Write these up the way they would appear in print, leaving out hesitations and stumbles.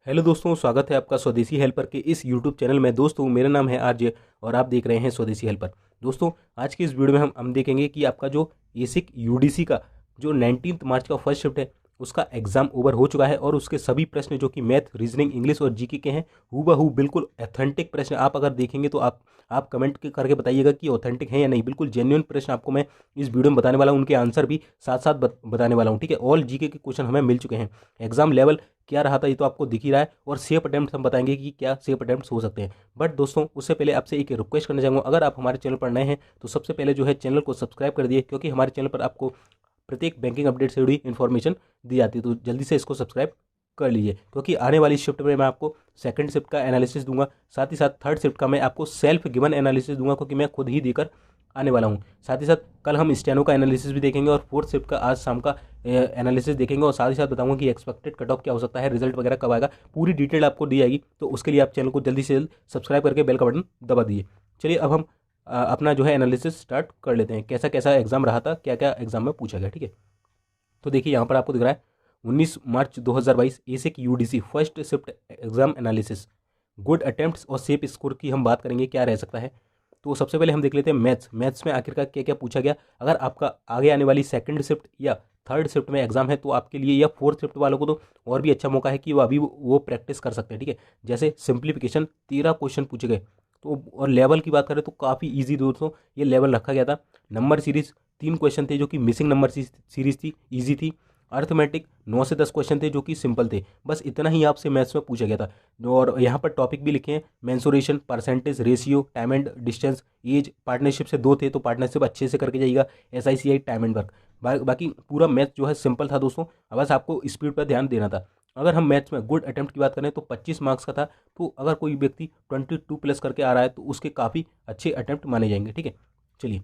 Hello दोस्तों, स्वागत है आपका स्वदेशी हेल्पर के इस यूट्यूब चैनल में। दोस्तों मेरा नाम है आरजे और आप देख रहे हैं स्वदेशी हेल्पर। दोस्तों आज की इस वीडियो में हम देखेंगे कि आपका जो एसिक यूडीसी का जो 19 मार्च का फर्स्ट शिफ्ट है उसका एग्जाम ओवर हो चुका है और उसके सभी प्रश्न जो कि मैथ, रीजनिंग, इंग्लिश और जीके के हैं हूबहू बिल्कुल ऑथेंटिक प्रश्न आप अगर देखेंगे तो आप कमेंट करके बताइएगा कि ऑथेंटिक है या नहीं। बिल्कुल जेन्युइन प्रश्न आपको मैं इस वीडियो में बताने वाला हूँ, उनके आंसर भी साथ साथ बताने वाला हूँ। ठीक है, ऑल जीके के क्वेश्चन हमें मिल चुके हैं। एग्जाम लेवल क्या रहा था ये तो आपको दिख ही रहा है और सेफ अटेम्प्ट हम बताएंगे कि क्या सेफ अटेम्प्ट हो सकते हैं। बट दोस्तों उससे पहले आपसे एक रिक्वेस्ट करना चाहूँगा, अगर आप हमारे चैनल पर नए हैं तो सबसे पहले जो है चैनल को सब्सक्राइब कर दिए, क्योंकि हमारे चैनल पर आपको प्रत्येक बैंकिंग अपडेट से जुड़ी इन्फॉर्मेशन दी जाती है। तो जल्दी से इसको सब्सक्राइब कर लीजिए, क्योंकि आने वाली शिफ्ट में मैं आपको सेकंड शिफ्ट का एनालिसिस दूंगा, साथ ही साथ थर्ड शिफ्ट का मैं आपको सेल्फ गिवन एनालिसिस दूंगा, क्योंकि मैं खुद ही देकर आने वाला हूँ। साथ ही साथ कल हम स्टेनो का एनालिसिस भी देखेंगे और फोर्थ शिफ्ट का आज शाम का एनालिसिस देखेंगे और साथ ही साथ बताऊंगा कि एक्सपेक्टेड कट ऑफ क्या हो सकता है, रिजल्ट वगैरह कब आएगा, पूरी डिटेल आपको दी जाएगी। तो उसके लिए आप चैनल को जल्दी से जल्द सब्सक्राइब करके बेल का बटन दबा दीजिए। चलिए अब हम अपना जो है एनालिसिस स्टार्ट कर लेते हैं, कैसा कैसा एग्जाम रहा था, क्या क्या एग्जाम में पूछा गया। ठीक है, तो देखिए यहाँ पर आपको दिख रहा है 19 March 2022 ESIC UDC first shift exam analysis, good attempts और सेफ स्कोर की हम बात करेंगे क्या रह सकता है। तो सबसे पहले हम देख लेते हैं मैथ्स में आखिरकार क्या क्या पूछा गया। अगर आपका आगे आने वाली सेकंड शिफ्ट या थर्ड शिफ्ट में एग्जाम है तो आपके लिए, या फोर्थ शिफ्ट वालों को तो और भी अच्छा मौका है कि वो अभी वो प्रैक्टिस कर सकते हैं। ठीक है, जैसे सिंप्लीफिकेशन 13 क्वेश्चन पूछे गए। तो और लेवल की बात करें तो काफ़ी ईजी दोस्तों ये लेवल रखा गया था। नंबर सीरीज 3 क्वेश्चन थे जो कि मिसिंग नंबर सीरीज थी, ईजी थी। अर्थमेटिक 9 से 10 क्वेश्चन थे जो कि सिंपल थे। बस इतना ही आपसे मैथ्स में पूछा गया था। और यहाँ पर टॉपिक भी लिखे हैं, mensuration, percentage, ratio, time and distance, age, partnership से 2 थे तो पार्टनरशिप अच्छे से करके जाइएगा, SICI, टाइम एंड वर्क। बाकी पूरा मैथ जो है सिंपल था दोस्तों, बस आपको स्पीड पर ध्यान देना था। अगर हम मैथ्स में गुड अटेम्प्ट की बात करें तो 25 मार्क्स का था। तो अगर कोई व्यक्ति 22 प्लस करके आ रहा है तो उसके काफ़ी अच्छे अटेम्प्ट माने जाएंगे। ठीक है, चलिए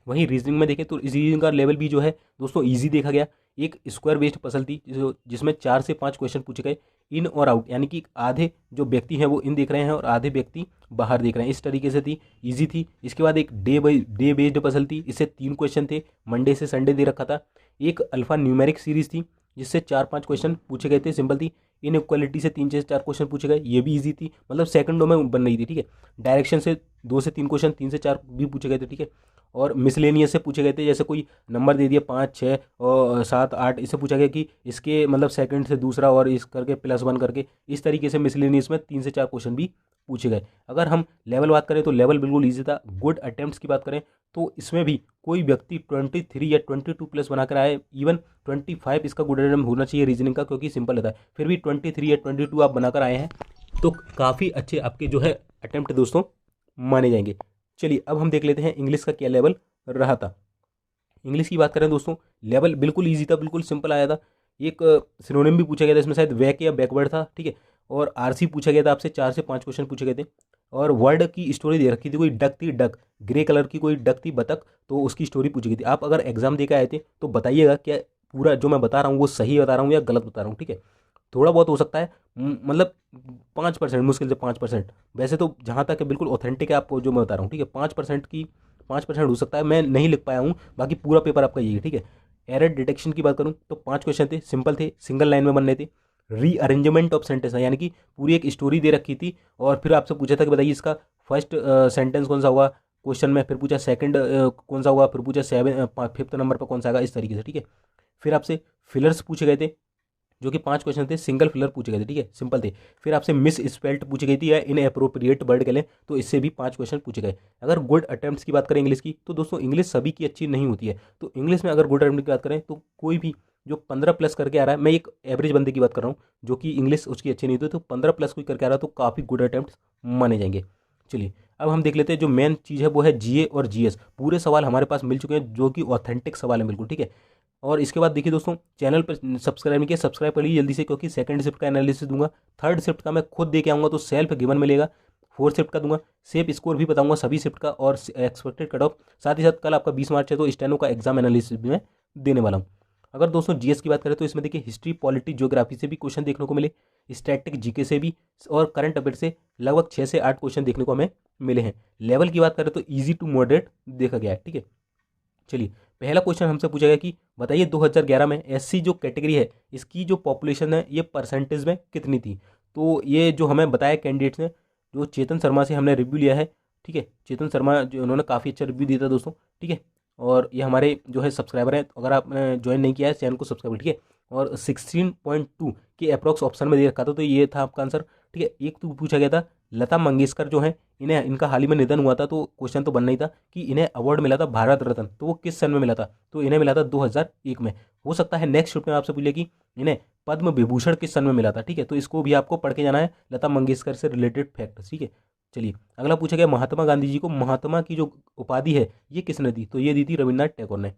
वहीं रीजनिंग में देखें तो रीजनिंग का लेवल भी जो है दोस्तों इजी देखा गया। एक स्क्वायर बेस्ड पजल थी जिसमें 4 से 5 क्वेश्चन पूछे गए, इन और आउट, यानी कि आधे जो व्यक्ति हैं वो इन देख रहे हैं और आधे व्यक्ति बाहर देख रहे हैं, इस तरीके से थी, इजी थी। इसके बाद एक डे बेस्ड पजल थी, इससे 3 क्वेश्चन थे, मंडे से संडे दे रखा था। एक अल्फा न्यूमेरिक सीरीज थी जिससे 4-5 क्वेश्चन पूछे गए थे, सिंपल थी। इन इक्वालिटी से 3 से 4 क्वेश्चन पूछे गए, ये भी इजी थी, मतलब सेकंडों में बन रही थी। ठीक है, डायरेक्शन से 2 से 3 क्वेश्चन, 3 से 4 भी पूछे गए थे। ठीक है, और मिसलेनियस से पूछे गए थे, जैसे कोई नंबर दे दिया 5, 6 और 7, 8, इससे पूछा गया कि इसके मतलब सेकंड से दूसरा और इस करके +1 करके, इस तरीके से मिसलेनियस में 3 से 4 क्वेश्चन भी पूछे गए। अगर हम लेवल बात करें तो लेवल बिल्कुल ईजी था। गुड अटेम्प्ट्स की बात करें तो इसमें भी कोई व्यक्ति 23 या 22 प्लस बनाकर आए, इवन 25 इसका गुड अटेम्प्ट होना चाहिए रीजनिंग का, क्योंकि सिंपल रहता है, फिर भी 23 या 22 आप बनाकर आए हैं तो काफ़ी अच्छे आपके जो है अटेम्प्ट दोस्तों माने जाएंगे। चलिए अब हम देख लेते हैं इंग्लिश का क्या लेवल रहा था। इंग्लिश की बात करें दोस्तों, लेवल बिल्कुल ईजी था, बिल्कुल सिंपल आया था। एक सिनोनिम भी पूछा गया था, इसमें शायद बैक या बैकवर्ड था। ठीक है, और RC पूछा गया था, आपसे 4 से 5 क्वेश्चन पूछे गए थे। और वर्ड की स्टोरी दे रखी थी, कोई डक थी, डक ग्रे कलर की कोई डक थी, बतख, तो उसकी स्टोरी पूछी गई थी। आप अगर एग्जाम दे के आए थे तो बताइएगा क्या पूरा जो मैं बता रहा हूँ वो सही बता रहा हूँ या गलत बता रहा हूँ। ठीक है, थोड़ा बहुत हो सकता है, मतलब 5%, मुश्किल से 5%। वैसे तो जहाँ तक है बिल्कुल ऑथेंटिक है आपको जो मैं बता रहा हूँ। ठीक है, 5% हो सकता है, मैं नहीं लिख पाया हूँ, बाकी पूरा पेपर आपका यही है। ठीक है, एरर डिटेक्शन की बात करूँ तो 5 क्वेश्चन थे, सिंपल थे, सिंगल लाइन में बनने थे। रीअरेंजमेंट ऑफ सेंटेंस है, यानी कि पूरी एक स्टोरी दे रखी थी और फिर आपसे पूछा था कि बताइए इसका फर्स्ट सेंटेंस कौन सा होगा क्वेश्चन में, फिर पूछा सेकंड कौन सा होगा, फिर पूछा 5th नंबर पर कौन सा आएगा, इस तरीके से। ठीक है, फिर आपसे फिलर्स पूछे गए थे जो कि 5 क्वेश्चन थे, सिंगल फिलर पूछे गए थे। ठीक है, सिंपल थे। फिर आपसे मिस स्पेल्ट पूछी गई थी या इन अप्रोप्रिएट वर्ड के लिए, तो इससे भी 5 क्वेश्चन पूछे गए। अगर गुड अटेम्प्ट्स की बात करें इंग्लिश की तो दोस्तों इंग्लिश सभी की अच्छी नहीं होती है, तो इंग्लिश में अगर गुड अटेम्प्ट की बात करें तो कोई भी जो 15 प्लस करके आ रहा है, मैं एक एवरेज बंदे की बात कर रहा हूँ जो कि इंग्लिश उसकी अच्छी नहीं होती, तो 15 प्लस कोई करके आ रहा है तो काफ़ी गुड अटेम्प्ट माने जाएंगे। चलिए अब हम देख लेते हैं, जो मेन चीज़ है वो है GA और GS। पूरे सवाल हमारे पास मिल चुके हैं जो कि ऑथेंटिक सवाल है बिल्कुल। ठीक है, और इसके बाद देखिए दोस्तों, चैनल पर सब्सक्राइब नहीं किया, सब्सक्राइब कर लीजिए जल्दी से, क्योंकि सेकंड शिफ्ट का एनालिसिस दूंगा, थर्ड शिफ्ट का मैं खुद दे के आऊँगा तो सेल्फ गिवन मिलेगा, फोर्थ शिफ्ट का दूंगा, सेफ स्कोर भी बताऊंगा सभी शिफ्ट का और एक्सपेक्टेड कट ऑफ। साथ ही साथ कल आपका 20 मार्च है तो स्टेनो का एग्जाम एनालिसिस भी मैं देने वाला हूँ। अगर दोस्तों GS की बात करें तो इसमें देखिए हिस्ट्री, पॉलिटी, ज्योग्राफी से भी क्वेश्चन देखने को मिले, स्टैटिक जीके से भी, और करंट अफेयर से लगभग 6 से 8 क्वेश्चन देखने को हमें मिले हैं। लेवल की बात करें तो ईजी टू मॉडरेट देखा गया है। ठीक है, चलिए पहला क्वेश्चन हमसे पूछा गया कि बताइए 2011 में SC जो कैटेगरी है इसकी जो पॉपुलेशन है ये परसेंटेज में कितनी थी। तो ये जो हमें बताया कैंडिडेट्स ने, जो चेतन शर्मा से हमने रिव्यू लिया है, ठीक है, चेतन शर्मा जो उन्होंने काफ़ी अच्छा रिव्यू दिया था दोस्तों, ठीक है। और ये हमारे जो है सब्सक्राइबर हैं, अगर आपने ज्वाइन नहीं किया है चैनल को सब्सक्राइब, ठीक है। और 16.2 के अप्रॉक्स ऑप्शन में दे रखा था, तो ये था आपका आंसर, ठीक है। एक तो पूछा गया था लता मंगेशकर जो है, इन्हें इनका हाल ही में निधन हुआ था, तो क्वेश्चन तो बनना ही था कि इन्हें अवार्ड मिला था भारत रत्न, तो वो किस सन में मिला था, तो इन्हें मिला था 2001 में। हो सकता है नेक्स्ट शिफ्ट में आपसे पूछे कि इन्हें पद्म विभूषण किस सन में मिला था, ठीक है, तो इसको भी आपको पढ़ के जाना है, लता मंगेशकर से रिलेटेड फैक्ट, ठीक है। चलिए अगला पूछा गया, महात्मा गांधी जी को महात्मा की जो उपाधि है ये किसने दी, तो ये दी थी रविन्द्रनाथ टैगोर ने।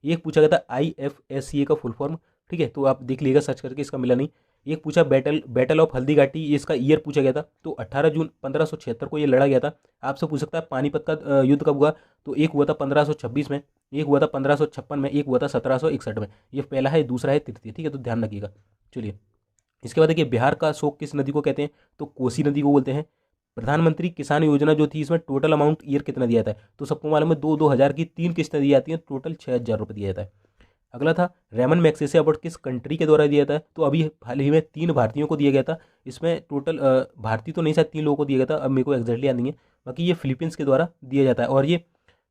एक पूछा गया था IFSCA का फुल फॉर्म, ठीक है, तो आप देख लीजिएगा सर्च करके, इसका मिला नहीं। एक पूछा बैटल ऑफ हल्दी घाटी, ये इसका ईयर पूछा गया था, तो 18 जून 1576 को ये लड़ा गया था। आपसे पूछ सकता है पानीपत का युद्ध कब हुआ, तो एक हुआ था 1526 में, एक हुआ था 1556 में, एक हुआ था 1761 में। ये पहला है, दूसरा है, तृतीय, ठीक है, तो ध्यान रखिएगा। चलिए इसके बाद देखिए, बिहार का शोक किस नदी को कहते हैं, तो कोसी नदी को बोलते हैं। प्रधानमंत्री किसान योजना जो थी, इसमें टोटल अमाउंट ईयर कितना दिया जाता है, तो सबको मालूम है 2-2 हज़ार की 3 किस्तें दी जाती हैं, टोटल 6,000 रुपये दिया जाता है। अगला था रेमन मैग्सेसे अवार्ड किस कंट्री के द्वारा दिया जाता है, तो अभी हाल ही में 3 भारतीयों को दिया गया था। इसमें टोटल भारतीय तो नहीं, शायद 3 लोगों को दिया गया था, अब मेरे को एग्जैक्टली याद नहीं है। बाकी ये फिलीपींस के द्वारा दिया जाता है, और ये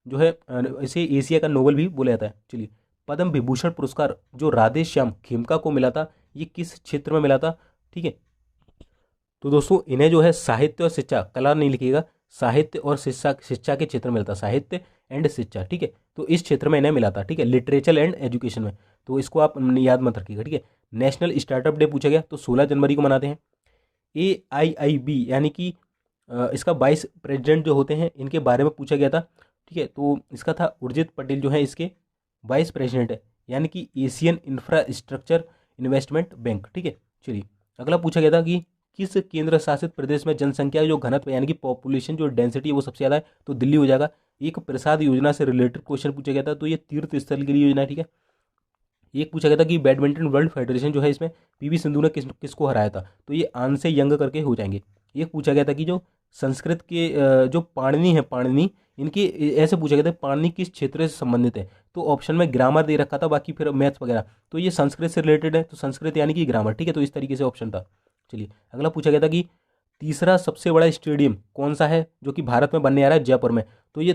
जो है इसे एशिया का नोबेल भी बोला जाता है। चलिए पद्म विभूषण पुरस्कार जो राधे श्याम खेमका को मिला था, ये किस क्षेत्र में मिला था, ठीक है। तो दोस्तों इन्हें जो है साहित्य और शिक्षा, कला नहीं लिखिएगा, साहित्य और शिक्षा के क्षेत्र में मिलता, साहित्य एंड शिक्षा, ठीक है, तो इस क्षेत्र में इन्हें मिला था, ठीक है, लिटरेचर एंड एजुकेशन में, तो इसको आप याद मत रखिएगा, ठीक है। नेशनल स्टार्टअप डे पूछा गया, तो 16 जनवरी को मनाते हैं। AIIB यानी कि इसका वाइस प्रेसिडेंट जो होते हैं, इनके बारे में पूछा गया था, ठीक है, तो इसका था उर्जित पटेल जो है इसके वाइस प्रेसिडेंट है, यानी कि एशियन इंफ्रास्ट्रक्चर इन्वेस्टमेंट बैंक, ठीक है। चलिए अगला पूछा गया था कि किस केंद्र शासित प्रदेश में जनसंख्या जो घनत्व यानी कि पॉपुलेशन जो डेंसिटी है वो सबसे ज़्यादा है, तो दिल्ली हो जाएगा। एक प्रसाद योजना से रिलेटेड क्वेश्चन पूछा गया था, तो ये तीर्थ स्थल के लिए योजना है, ठीक है। एक पूछा गया था कि बैडमिंटन वर्ल्ड फेडरेशन जो है, इसमें PV सिंधु ने किसको हराया था, तो ये आन से यंग करके हो जाएंगे। एक पूछा गया था कि जो संस्कृत के जो पाणिनि है, पाणिनि इनके ऐसे पूछा गया था पाणिनि किस क्षेत्र से संबंधित है, तो ऑप्शन में ग्रामर दे रखा था, बाकी फिर मैथ्स वगैरह, तो ये संस्कृत से रिलेटेड है, तो संस्कृत यानी कि ग्रामर, ठीक है, तो इस तरीके से ऑप्शन था। चलिए अगला पूछा गया था कि तीसरा सबसे बड़ा स्टेडियम कौन सा है जो कि भारत में बनने आ रहा है जयपुर में, तो ये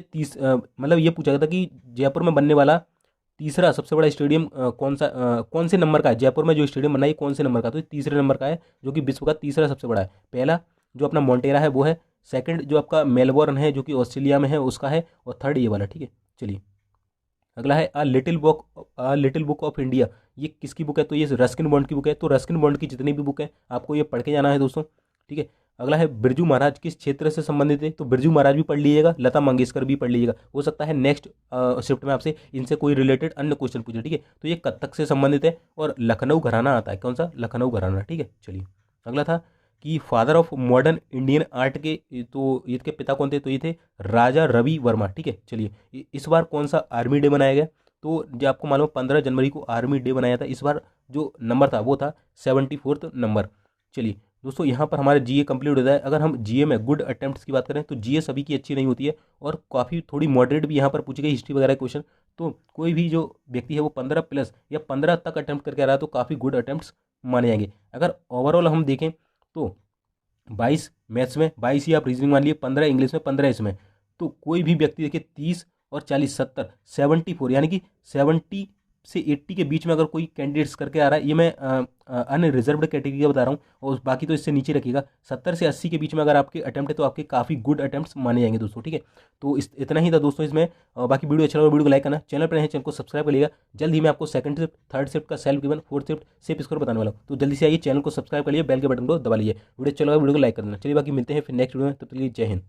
मतलब ये पूछा गया था कि जयपुर में बनने वाला तीसरा सबसे बड़ा स्टेडियम कौन से नंबर का है, जयपुर में जो स्टेडियम बना है कौन से नंबर का, तो ये तीसरे नंबर का है, जो कि विश्व का तीसरा सबसे बड़ा है। पहला जो अपना मोन्टेरा है वो है, सेकंड जो आपका मेलबोर्न है जो कि ऑस्ट्रेलिया में है उसका है, और थर्ड ये वाला, ठीक है। चलिए अगला है a little book of India, ये किसकी बुक है, तो ये रस्किन बॉन्ड की बुक है, तो रस्किन बॉन्ड की जितनी भी बुक है आपको ये पढ़ के जाना है दोस्तों, ठीक है। अगला है बिरजू महाराज किस क्षेत्र से संबंधित है, तो बिरजू महाराज भी पढ़ लीजिएगा, लता मंगेशकर भी पढ़ लीजिएगा, हो सकता है नेक्स्ट शिफ्ट में आपसे इनसे कोई रिलेटेड अन्य क्वेश्चन पूछे, ठीक है। तो ये कत्थक से संबंधित है, और लखनऊ घराना आता है, कौन सा, लखनऊ घराना, ठीक है। चलिए अगला था कि father of modern Indian art के, तो इसके पिता कौन थे, तो ये थे राजा रवि वर्मा, ठीक है। चलिए इस बार कौन सा आर्मी डे मनाया गया, तो जो आपको मालूम 15 जनवरी को आर्मी डे बनाया था, इस बार जो नंबर था वो था 74 नंबर। चलिए दोस्तों यहाँ पर हमारा GA कंप्लीट होता है। अगर हम GA में गुड अटेम्प्ट्स की बात करें तो GA सभी की अच्छी नहीं होती है, और काफ़ी थोड़ी मॉडरेट भी यहाँ पर पूछी गई हिस्ट्री वगैरह क्वेश्चन, तो कोई भी जो व्यक्ति है वो 15+ या 15 तक अटैम्प्ट करके आ रहा है तो काफ़ी गुड अटैम्प्ट्स माने जाएंगे। अगर ओवरऑल हम देखें तो 22 मैथ्स में, 22 ही आप रीजनिंग मान लिए, 15 इंग्लिश में, 15 इसमें, तो कोई भी व्यक्ति देखिए 30 और 40 70 74 यानी कि 70 से 80 के बीच में अगर कोई कैंडिडेट्स करके आ रहा है, ये मैं अनरिजर्व्ड कैटेगरी का बता रहा हूँ, और बाकी तो इससे नीचे रखिएगा, 70 से 80 के बीच में अगर आपके अटैम्प्ट है तो आपके काफ़ी गुड अटैम्प्ट्स माने जाएंगे दोस्तों, ठीक है। तो इतना ही था दोस्तों इसमें, बाकी वीडियो अच्छा लगा वीडियो को लाइक करना, चैनल पर नहीं चैनल को सब्सक्राइब करिएगा। जल्द ही मैं आपको सेकंड शिफ्ट, थर्ड शिफ्ट का self given, fourth shift safe score बताने वाला हूँ, तो जल्दी से आइए, चैनल को सब्सक्राइब करिए, बेल के बटन को दबा लीजिए, वीडियो अच्छा लगा वीडियो को लाइक कर देना। चलिए बाकी मिलते हैं फिर नेक्स्ट वीडियो में, तब तक के लिए जय हिंद।